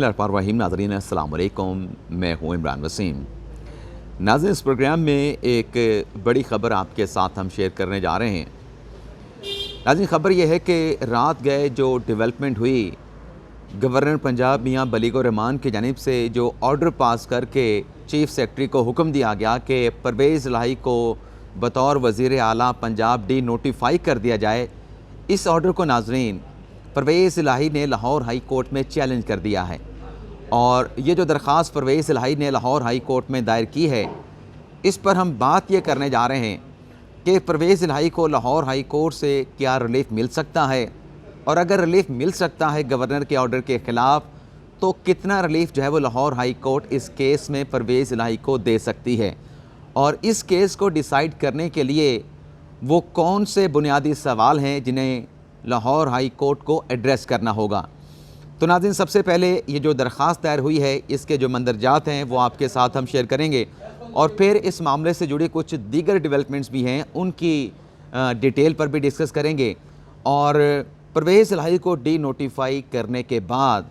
बिस्मिल्लाहिर्रहमानिर्रहीम। नाज़रीन अस्सलाम वालेकुम, मैं हूँ इमरान वसीम। नाज़रीन, इस प्रोग्राम में एक बड़ी ख़बर आपके साथ हम शेयर करने जा रहे हैं। नाज़रीन, ख़बर यह है कि रात गए जो डेवलपमेंट हुई, गवर्नर पंजाब मियाँ बलीगो रहमान की जानिब से जो ऑर्डर पास करके चीफ़ सेक्रेटरी को हुक्म दिया गया कि परवेज़ इलाही को बतौर वज़ीर आला पंजाब डी नोटिफाई कर दिया जाए, इस ऑर्डर को नाज़रीन परवेज़ इलाही ने लाहौर हाई कोर्ट में चैलेंज कर दिया है। और ये जो दरख्वास्त परवेज़ इलाही ने लाहौर हाई कोर्ट में दायर की है, इस पर हम बात ये करने जा रहे हैं कि परवेज़ इलाही को लाहौर हाई कोर्ट से क्या रिलीफ मिल सकता है, और अगर रिलीफ मिल सकता है गवर्नर के ऑर्डर के ख़िलाफ़, तो कितना रिलीफ जो है वो लाहौर हाई कोर्ट इस केस में परवेज़ इलाही को दे सकती है, और इस केस को डिसाइड करने के लिए वो कौन से बुनियादी सवाल हैं जिन्हें लाहौर हाई कोर्ट को एड्रेस करना होगा। तो नाज़रीन, सबसे पहले ये जो दरख्वास्त दायर हुई है, इसके जो मंदरजात हैं वो आपके साथ हम शेयर करेंगे, और फिर इस मामले से जुड़ी कुछ दीगर डेवलपमेंट्स भी हैं, उनकी डिटेल पर भी डिस्कस करेंगे। और परवेज़ इलाही को डी नोटिफाई करने के बाद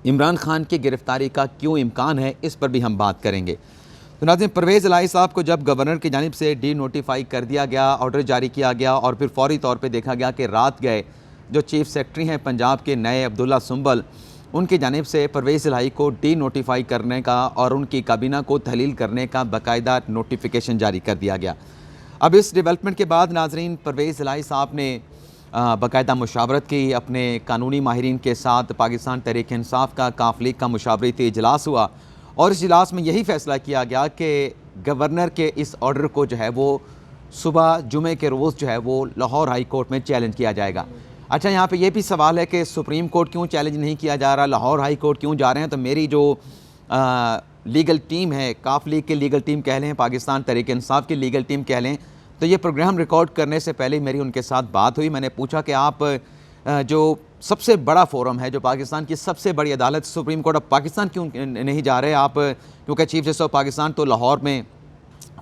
इमरान खान की गिरफ़्तारी का क्यों इम्कान है, इस पर भी हम बात करेंगे। तो नाज़रीन, परवेज़ इलाही साहब को जब गवर्नर की जानिब से डी नोटिफाई कर दिया गया, ऑर्डर जारी किया गया, और फिर फौरी तौर पे देखा गया कि रात गए जो चीफ़ सेक्रेटरी हैं पंजाब के नए अब्दुल्ला सुंबल, उनकी जानिब से परवेज़ इलाही को डी नोटिफाई करने का और उनकी काबीना को तहलील करने का बाकायदा नोटिफिकेशन जारी कर दिया गया। अब इस डेवलपमेंट के बाद नाज़रीन, परवेज़ इलाही साहब ने बाकायदा मुशावरत की अपने कानूनी माहिरीन के साथ। पाकिस्तान तहरीक इंसाफ का काफ लीग का मुशावरती इजलास हुआ, और इस इजलास में यही फ़ैसला किया गया कि गवर्नर के इस ऑर्डर को जो है वो सुबह जुमे के रोज़ जो है वो लाहौर हाई कोर्ट में चैलेंज किया जाएगा। अच्छा, यहाँ पे ये भी सवाल है कि सुप्रीम कोर्ट क्यों चैलेंज नहीं किया जा रहा, लाहौर हाई कोर्ट क्यों जा रहे हैं। तो मेरी जो लीगल टीम है, काफ लीग की लीगल टीम कह लें, पाकिस्तान तहरीक इंसाफ की लीगल टीम कह लें, तो ये प्रोग्राम रिकॉर्ड करने से पहले मेरी उनके साथ बात हुई। मैंने पूछा कि आप जो सबसे बड़ा फोरम है, जो पाकिस्तान की सबसे बड़ी अदालत सुप्रीम कोर्ट ऑफ पाकिस्तान क्यों नहीं जा रहे आप, क्योंकि चीफ जस्टिस ऑफ पाकिस्तान तो लाहौर में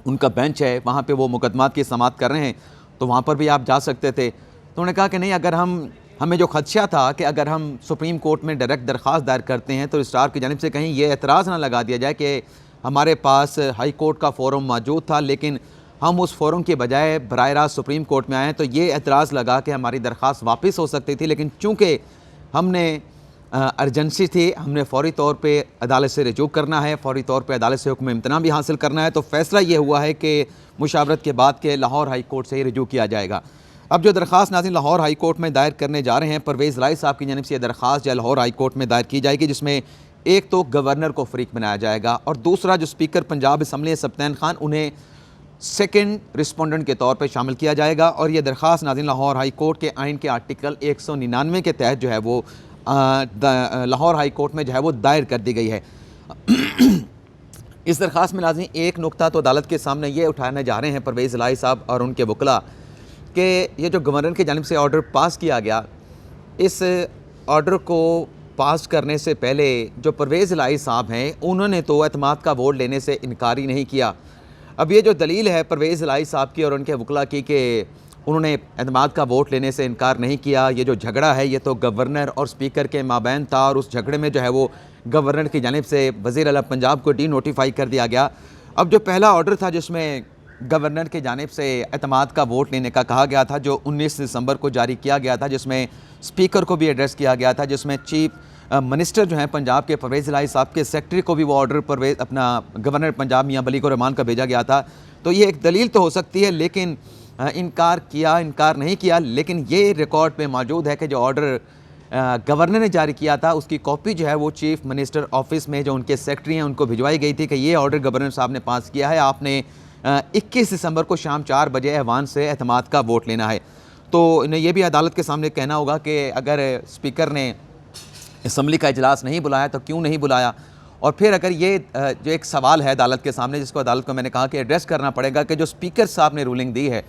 उनका बेंच है, वहाँ पे वो मुकदमात की समाअत कर रहे हैं, तो वहाँ पर भी आप जा सकते थे। तो उन्होंने कहा कि नहीं, अगर हमें जो खदशा था कि अगर हम सुप्रीम कोर्ट में डायरेक्ट दरख्वास्त दायर करते हैं तो रजिस्ट्रार की जानिब से कहीं ये एतराज़ ना लगा दिया जाए कि हमारे पास हाई कोर्ट का फोरम मौजूद था, लेकिन हम उस फोरम के बजाय बराह रास्त सुप्रीम कोर्ट में आए, तो ये एतराज़ लगा कि हमारी दरख्वास्त वापस हो सकती थी। लेकिन चूँकि हमने अर्जेंसी थी, हमने फ़ौरी तौर पे अदालत से रजू करना है, फ़ौरी तौर पे अदालत से हुक्म इम्तना भी हासिल करना है, तो फ़ैसला ये हुआ है कि मुशावरत के बाद के लाहौर हाई कोर्ट से ही रजू किया जाएगा। अब जो दरख्वास्त नाज़रीन लाहौर हाई कोर्ट में दायर करने जा रहे हैं, परवेज़ इलाही साहब की जानिब से दरख्वास्त जो लाहौर हाई कोर्ट में दायर की जाएगी, जिसमें एक तो गवर्नर को फ़रीक बनाया जाएगा, और दूसरा जो स्पीकर पंजाब असम्बली सप्तान खान, उन्हें सेकेंड रिस्पोंडेंट के तौर पर शामिल किया जाएगा। और ये दरख्वास्त नाज़रीन लाहौर हाई कोर्ट के आइन के आर्टिकल 199 के तहत जो है वो लाहौर हाई कोर्ट में जो है वो दायर कर दी गई है। इस दरख्वास्त में नाज़रीन एक नुकता तो अदालत के सामने ये उठाने जा रहे हैं परवेज़ इलाही साहब और उनके वकला कि ये जो गवर्नर की जानिब से ऑर्डर पास किया गया, इस ऑर्डर को पास करने से पहले जो परवेज़ इलाही साहब हैं, उन्होंने तो एतमाद का वोट लेने से इनकार ही नहीं किया। अब ये जो दलील है परवेज़ इलाही साहब की और उनके वकला की कि उन्होंने एतमाद का वोट लेने से इनकार नहीं किया, ये जो झगड़ा है ये तो गवर्नर और स्पीकर के माबैन था, और उस झगड़े में जो है वो गवर्नर की जानिब से वज़ीर आला पंजाब को डी नोटिफाई कर दिया गया। अब जो पहला ऑर्डर था जिसमें गवर्नर की जानिब से एतमाद का वोट लेने का कहा गया था, जो 19 दिसंबर को जारी किया गया था, जिसमें स्पीकर को भी एड्रेस किया गया था, जिसमें चीफ मिनिस्टर जो हैं पंजाब के परवेज़ इलाही साहब के सेक्रेटरी को भी वो ऑर्डर परवेज़ अपना गवर्नर पंजाब मियाँ बलीगो रहमान का भेजा गया था। तो ये एक दलील तो हो सकती है, लेकिन इनकार नहीं किया। लेकिन ये रिकॉर्ड पे मौजूद है कि जो ऑर्डर गवर्नर ने जारी किया था, उसकी कॉपी जो है वो चीफ मिनिस्टर ऑफिस में जो उनके सेक्रेटरी हैं उनको भिजवाई गई थी कि ये ऑर्डर गवर्नर साहब ने पास किया है, आपने 21 दिसंबर को शाम 4 बजे ऐवान से एतमाद का वोट लेना है। तो इन्हें यह भी अदालत के सामने कहना होगा कि अगर स्पीकर ने असम्बली का इजलास नहीं बुलाया तो क्यों नहीं बुलाया। और फिर अगर ये जो एक सवाल है अदालत के सामने, जिसको अदालत को मैंने कहा कि एड्रेस करना पड़ेगा, कि जो स्पीकर साहब ने रूलिंग दी है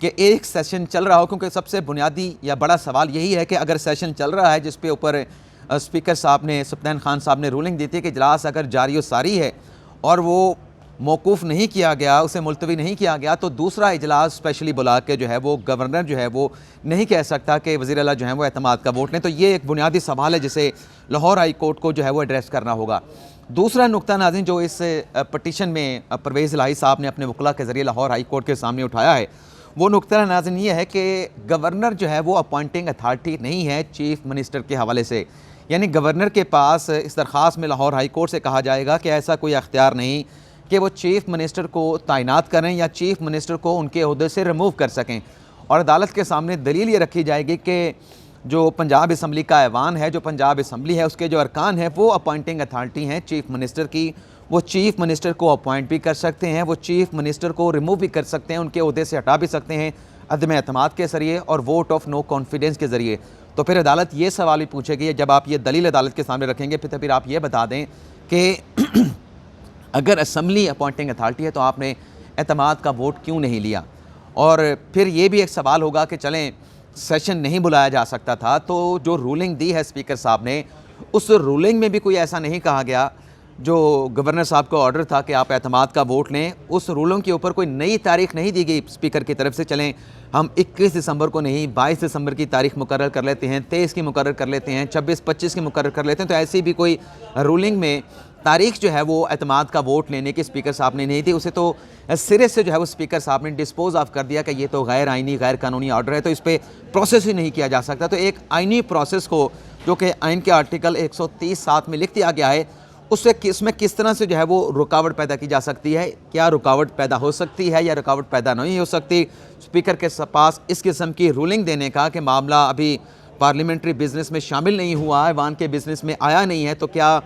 कि एक सेशन चल रहा हो, क्योंकि सबसे बुनियादी या बड़ा सवाल यही है कि अगर सेशन चल रहा है जिस पे ऊपर स्पीकर साहब ने सप्तान खान साहब ने रूलिंग दी थी कि इजलास अगर जारी व सारी है और वो मौकूफ़ नहीं किया गया, उसे मुलतवी नहीं किया गया, तो दूसरा इजलास स्पेशली बुला के जो है वो गवर्नर जो है वो नहीं कह सकता कि वज़ीर आला जो है वो एतमाद का वोट लें। तो ये एक बुनियादी सवाल है जिसे लाहौर हाई कोर्ट को जो है वो एड्रेस करना होगा। दूसरा नुक्ता नाज़रीन जो इस पटिशन में परवेज़ इलाही साहब ने अपने वकला के ज़रिए लाहौर हाई कोर्ट के सामने उठाया है, वो नुक्ता नाज़रीन ये है कि गवर्नर जो है वो अपॉइंटिंग अथॉरिटी नहीं है चीफ़ मिनिस्टर के हवाले से। यानी गवर्नर के पास इस दरख्वास्त में लाहौर हाई कोर्ट से कहा जाएगा कि ऐसा कोई अख्तियार नहीं कि वो चीफ़ मिनिस्टर को तैनात करें या चीफ़ मिनिस्टर को उनके ओहदे से रिमूव कर सकें। और अदालत के सामने दलील ये रखी जाएगी कि जो पंजाब असम्बली का ऐवान है, जो पंजाब असम्बली है, उसके जो अरकान हैं वो अपॉइंटिंग अथॉरिटी हैं चीफ़ मिनिस्टर की। वो चीफ़ मिनिस्टर को अपॉइंट भी कर सकते हैं, वो चीफ़ मिनिस्टर को रिमूव भी कर सकते हैं, उनके ओहदे से हटा भी सकते हैं अदम एतमाद के ज़रिए और वोट ऑफ नो कॉन्फिडेंस के ज़रिए। तो फिर अदालत ये सवाल भी पूछेगी, जब आप ये दलील अदालत के सामने रखेंगे फिर आप ये बता दें कि अगर असम्बली अपॉइंटिंग अथॉरिटी है तो आपने एतमाद का वोट क्यों नहीं लिया। और फिर ये भी एक सवाल होगा कि चलें सेशन नहीं बुलाया जा सकता था, तो जो रूलिंग दी है स्पीकर साहब ने, उस रूलिंग में भी कोई ऐसा नहीं कहा गया जो गवर्नर साहब का ऑर्डर था कि आप एतमाद का वोट लें, उस रूलिंग के ऊपर कोई नई तारीख नहीं दी गई स्पीकर की तरफ से। चलें हम 21 दिसंबर को नहीं 22 दिसंबर की तारीख मुकर्रर कर लेते हैं, 23 की मुकर्रर कर लेते हैं, 26-25 की मुकर्रर कर लेते हैं। तो ऐसी भी कोई रूलिंग में तारीख जो है वो एतमाद का वोट लेने की स्पीकर साहब ने नहीं थी, उसे तो सिरे से जो है वो स्पीकर साहब ने डिस्पोज ऑफ कर दिया कि ये तो गैर आइनी गैर कानूनी ऑर्डर है, तो इस पर प्रोसेस ही नहीं किया जा सकता। तो एक आइनी प्रोसेस को जो कि आइन के आर्टिकल 130(7) में लिख दिया गया है, उसमें किस तरह से जो है वो रुकावट पैदा की जा सकती है, क्या रुकावट पैदा हो सकती है या रुकावट पैदा नहीं हो सकती। स्पीकर के पास इस किस्म की रूलिंग देने का कि मामला अभी पार्लियामेंट्री बिजनेस में शामिल नहीं हुआ, ऐवान के बिजनेस में आया नहीं है, तो क्या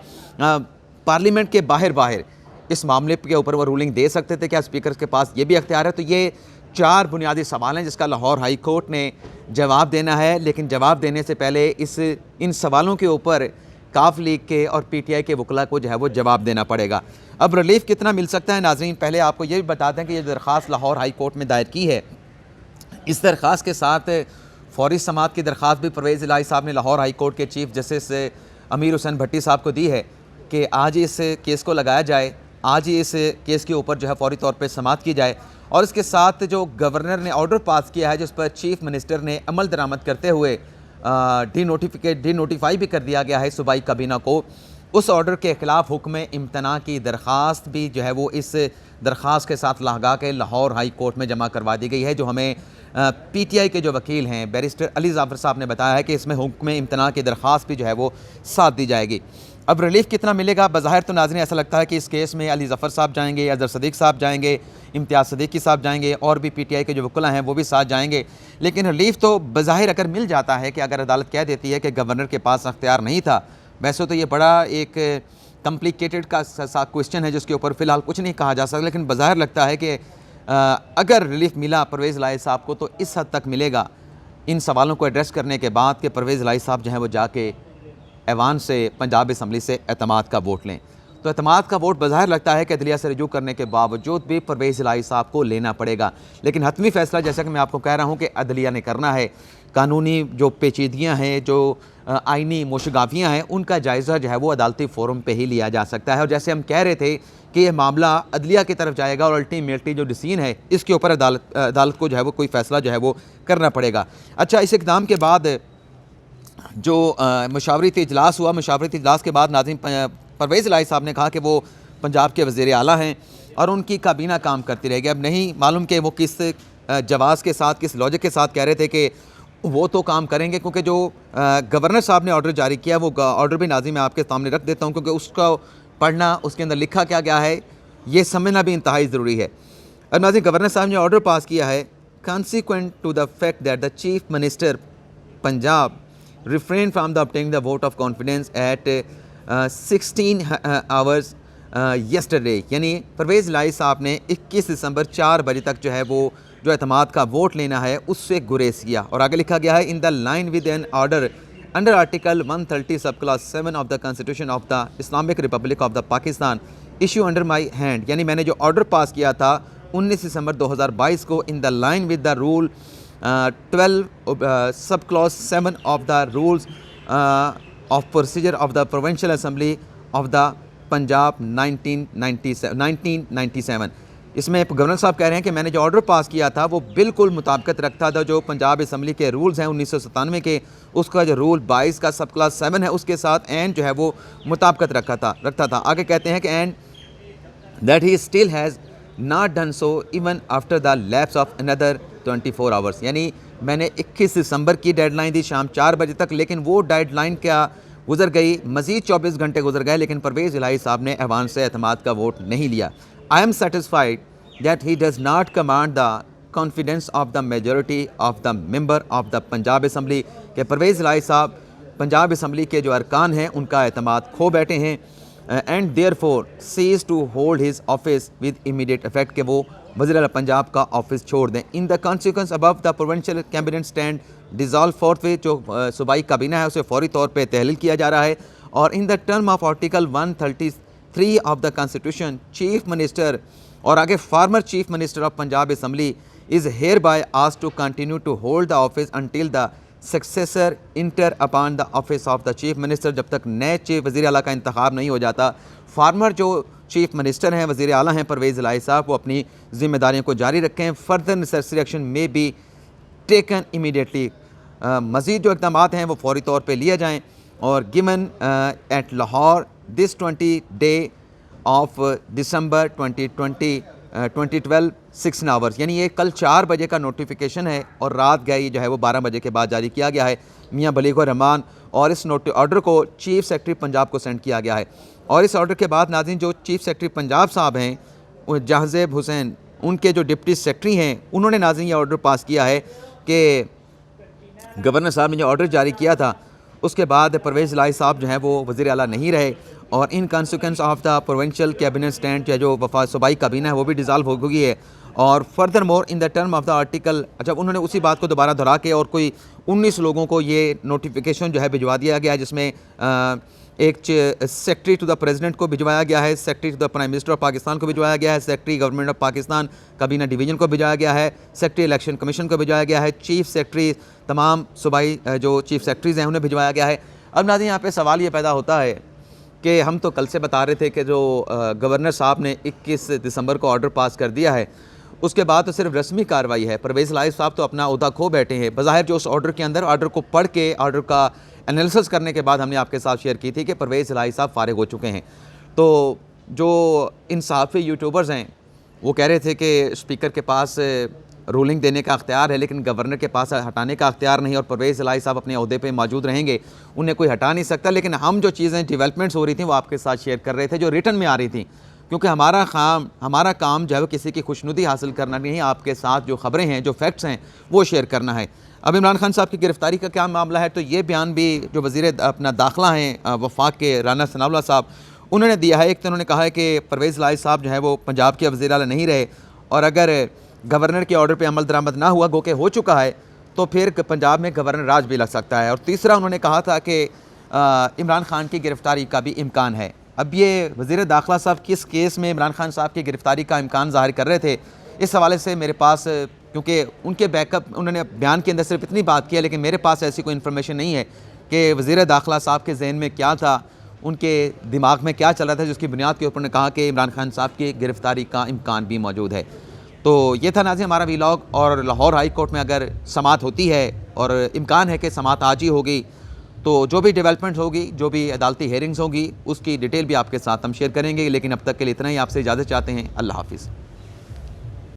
पार्लियामेंट के बाहर इस मामले के ऊपर वो रूलिंग दे सकते थे, क्या स्पीकर के पास ये भी अख्तियार है। तो ये 4 बुनियादी सवाल हैं जिसका लाहौर हाई कोर्ट ने जवाब देना है। लेकिन जवाब देने से पहले इन सवालों के ऊपर काफ लीग के और पीटीआई के वकला को जो है वो जवाब देना पड़ेगा। अब रिलीफ कितना मिल सकता है नाज़रीन, पहले आपको ये भी बता दें कि ये दरख्वास्त लाहौर हाई कोर्ट में दायर की है, इस दरख्वास्त के साथ फौरी समात की दरख्वास्त भी परवेज़ इलाही साहब ने लाहौर हाई कोर्ट के चीफ जस्टिस अमीर हुसैन भट्टी साहब को दी है कि आज इस केस को लगाया जाए, आज ही इस केस के ऊपर जो है फौरी तौर पर समात की जाए। और इसके साथ जो गवर्नर ने ऑर्डर पास किया है जिस पर चीफ मिनिस्टर ने अमल दरामद करते हुए डी नोटिफाई भी कर दिया गया है सूबाई काबीना को, उस ऑर्डर के ख़िलाफ़ हुक्म इम्तना की दरख्वास्त भी जो है वो इस दरख्वास्त के साथ लगा के लाहौर हाई कोर्ट में जमा करवा दी गई है। जो हमें पीटीआई के जो वकील हैं बैरिस्टर अली जाफ़र साहब ने बताया है कि इसमें हुक्म इम्तना की दरख्वास्त भी जो है वो साथ दी जाएगी। अब रिलीफ कितना मिलेगा, बज़ाहिर तो नाज़रीन ऐसा लगता है कि इस केस में अली ज़फ़र साहब जाएंगे, अज़हर सदीक़ साहब जाएंगे, इम्तियाज़ सदीक़ी साहब जाएंगे और भी पीटीआई के जो वकला हैं वो भी साथ जाएंगे। लेकिन रिलीफ तो बज़ाहिर अगर मिल जाता है कि अगर अदालत कह देती है कि गवर्नर के पास अख्तियार नहीं था, वैसे तो ये बड़ा एक कम्प्लिकेटेड का सा क्वेश्चन है जिसके ऊपर फ़िलहाल कुछ नहीं कहा जा सकता, लेकिन बज़ाहिर लगता है कि अगर रिलीफ मिला परवेज़ इलाही साहब को तो इस हद तक मिलेगा इन सवालों को एड्रेस करने के बाद कि परवेज़ इलाही साहब जो है वो जाके ऐवान से पंजाब असम्बली से एतमाद का वोट लें। तो एतमाद का वोट बज़ाहिर लगता है कि अदलिया से रजू करने के बावजूद भी परवेज़ इलाही साहब को लेना पड़ेगा। लेकिन हतमी फ़ैसला जैसा कि मैं आपको कह रहा हूँ कि अदलिया ने करना है, कानूनी जो पेचीदगियाँ हैं, जो आइनी मुशगाफियाँ हैं, उनका जायज़ा जो है वो अदालती फ़ोरम पे ही लिया जा सकता है। और जैसे हम कह रहे थे कि यह मामला अदलिया की तरफ जाएगा और अल्टीमेटली जो डिसीजन है इसके ऊपर अदालत को जो है वो कोई फ़ैसला जो है वो करना पड़ेगा। अच्छा, इस इक़दाम के बाद जो मशावरती इजलास हुआ, मशावरती इजलास के बाद नाज़रीन परवेज़ इलाही साहब ने कहा कि वो पंजाब के वज़ीर आला हैं और उनकी काबीना काम करती रहेगी। अब नहीं मालूम कि वो किस जवाज़ के साथ, किस लॉजिक के साथ कह रहे थे कि वो तो काम करेंगे, क्योंकि जो गवर्नर साहब ने ऑर्डर जारी किया वो ऑर्डर भी नाज़रीन मैं आपके सामने रख देता हूँ, क्योंकि उसका पढ़ना, उसके अंदर लिखा क्या गया है ये समझना भी इंतहाई ज़रूरी है। अब नाज़रीन गवर्नर साहब ने ऑर्डर पास किया है, consequent to the fact that the chief minister Punjab refrained from the obtaining the vote of confidence at 16 hours yesterday, यानी परवेज़ इलाही साहब ने 21 दिसंबर 4 बजे तक जो है वो जो एतमाद का वोट लेना है उससे गुरेज किया। और आगे लिखा गया है, in the line with an order under article 130 sub class 7 of the constitution of the Islamic republic of the Pakistan issue under my hand, यानी मैंने जो ऑर्डर पास किया था 19 दिसंबर 2022 को, इन the line with the rule 12 sub clause 7 of the rules of procedure of the provincial assembly of the Punjab 1997। इसमें governor साहब कह रहे हैं कि मैंने जो ऑर्डर पास किया था वो बिल्कुल मुताबिकत रखता था जो पंजाब असम्बली के रूल्स हैं 1997 के, उसका जो रूल 22 का सब क्लास 7 है उसके साथ एंड जो है वो मुताबिकत रखता था। आगे कहते हैं कि and that he still has not done so even after the lapse of another 24 hours. यानी मैंने 21 दिसंबर की डेडलाइन दी शाम 4 बजे तक, लेकिन वो डेडलाइन क्या गुजर गई, मज़ीद 24 घंटे गुजर गए, लेकिन परवेज़ इलाही साहब ने ऐवान से एतमाद का वोट नहीं लिया। I am satisfied that he does not command the confidence of the majority of the member of the Punjab assembly, कि परवेज़ इलाही साहब पंजाब असम्बली के जो अरकान हैं उनका एतमाद खो बैठे हैं, and therefore cease to hold his office with immediate effect, के वो वज़ीर आला पंजाब का ऑफिस छोड़ दें। In the consequence above the provincial cabinet stand dissolve forthwith, जो सूबाई काबीना है उसे फौरी तौर पर तहलील किया जा रहा है। और in the term of article 133 of the constitution chief minister, और आगे former chief minister of Punjab assembly is hereby asked to continue to hold the office until the successor enter upon the office of the chief minister, जब तक नए chief वज़ीर आला का इंतखाब नहीं हो जाता। फार्मर जो चीफ मिनिस्टर हैं, वज़ीर आला हैं परवेज़ इलाही साहब, वो अपनी ज़िम्मेदारियों को जारी रखें। फर्दर नेसेसरी एक्शन में बी टेकन इमीडिएटली, मज़ीद जो इक़दाम हैं वो फौरी तौर पर लिए जाएँ। और given at Lahore this 20 day of December 2012 6 hours, यानी ये कल 4 बजे का नोटिफिकेशन है और रात गई जो है वो 12 बजे के बाद जारी किया गया है मियाँ बलीगुर रहमान, और इस ऑर्डर को चीफ सेक्रेटरी पंजाब को सेंड किया गया है। और इस ऑर्डर के बाद नाज़रीन जो चीफ सेक्रेटरी पंजाब साहब हैं जहाज़ेब हुसैन, उनके जो डिप्टी सेक्रेटरी हैं, उन्होंने नाज़रीन ये ऑर्डर पास किया है कि गवर्नर साहब ने जो ऑर्डर जारी किया था उसके बाद परवेज़ इलाही साहब जो हैं वो वज़ीर आला नहीं रहे, और in consequence of the provincial cabinet stand जो वफाक सूबाई काबीना है वो भी डिज़ॉल्व हो गई है। और further more in the term of the article, जब उन्होंने उसी बात को दोबारा दोहरा के और कोई 19 लोगों को ये नोटिफिकेशन जो है भिजवा दिया गया है, जिसमें एक सेक्रेटरी टू द प्रेसिडेंट को भिजवाया गया है, secretary to the prime minister of Pakistan को भिजवाया गया है, सेक्रेटरी गवर्नमेंट ऑफ पाकिस्तान काबीना डिवीज़न को भिजवाया गया है, सेक्रेटरी इलेक्शन कमीशन को भिजवाया गया है, चीफ सेक्रेटरी तमाम सूबाई जो चीफ सेक्रेटरीज़ हैं उन्हें भिजवाया गया है। अब नाज़रीन यहाँ पे सवाल ये पैदा होता है कि हम तो कल से बता रहे थे कि जो गवर्नर साहब ने 21 दिसंबर को ऑर्डर पास कर दिया है, उसके बाद तो सिर्फ रस्मी कार्रवाई है। परवेज़ इलाही साहब तो अपना ओहदा खो बैठे हैं। बज़ाहिर जो उस ऑर्डर के अंदर, ऑर्डर को पढ़ के ऑर्डर का एनालिसिस करने के बाद हमने आपके साथ शेयर की थी कि परवेज़ इलाही साहब फ़ारिग हो चुके हैं। तो जो इंसाफ़ी यूट्यूबर्स हैं वो कह रहे थे कि स्पीकर के पास रूलिंग देने का अख्तियार है लेकिन गवर्नर के पास हटाने का अख्तियार नहीं, और परवेज़ इलाही साहब अपने ओहदे पे मौजूद रहेंगे, उन्हें कोई हटा नहीं सकता। लेकिन हम जो चीज़ें डेवलपमेंट्स हो रही थी वो आपके साथ शेयर कर रहे थे जो रिटर्न में आ रही थी, क्योंकि हमारा काम जो है वो किसी की खुशनुदी हासिल करना नहीं, आपके साथ जो ख़बरें हैं, जो फैक्ट्स हैं वो शेयर करना है। अब इमरान खान साहब की गिरफ़्तारी का क्या मामला है, तो ये बयान भी जो वज़ीर अपना दाखिला हैं वफाक के राना सनाउल्लाह साहब, उन्होंने दिया है। एक तो उन्होंने कहा है कि परवेज़ इलाही साहब जो है वो पंजाब के वज़ीर आला नहीं रहे, और अगर गवर्नर के ऑर्डर पे अमल दरामद ना हुआ, गो के हो चुका है, तो फिर पंजाब में गवर्नर राज भी लग सकता है। और तीसरा उन्होंने कहा था कि इमरान खान की गिरफ़्तारी का भी इम्कान है। अब ये वज़ीर दाखिला साहब किस केस में इमरान खान साहब की गिरफ़्तारी का इम्कान ज़ाहिर कर रहे थे, इस हवाले से मेरे पास, क्योंकि उनके बैकअप उन्होंने बयान के अंदर सिर्फ इतनी बात किया, लेकिन मेरे पास ऐसी कोई इन्फॉर्मेशन नहीं है कि वज़ीर दाखिला साहब के जहन में क्या था, उनके दिमाग में क्या चल रहा था, जिसकी बुनियाद के ऊपर उन्होंने कहा कि इमरान खान साहब की गिरफ़्तारी का इम्कान भी मौजूद है। तो ये था नाज़रीन हमारा वीलॉग, और लाहौर हाई कोर्ट में अगर समाअत होती है और इम्कान है कि समाअत आज ही होगी, तो जो भी डेवलपमेंट होगी, जो भी अदालती हेयरिंग्स होगी, उसकी डिटेल भी आपके साथ हम शेयर करेंगे। लेकिन अब तक के लिए इतना ही, आपसे इजाज़त चाहते हैं। अल्लाह हाफ़िज़।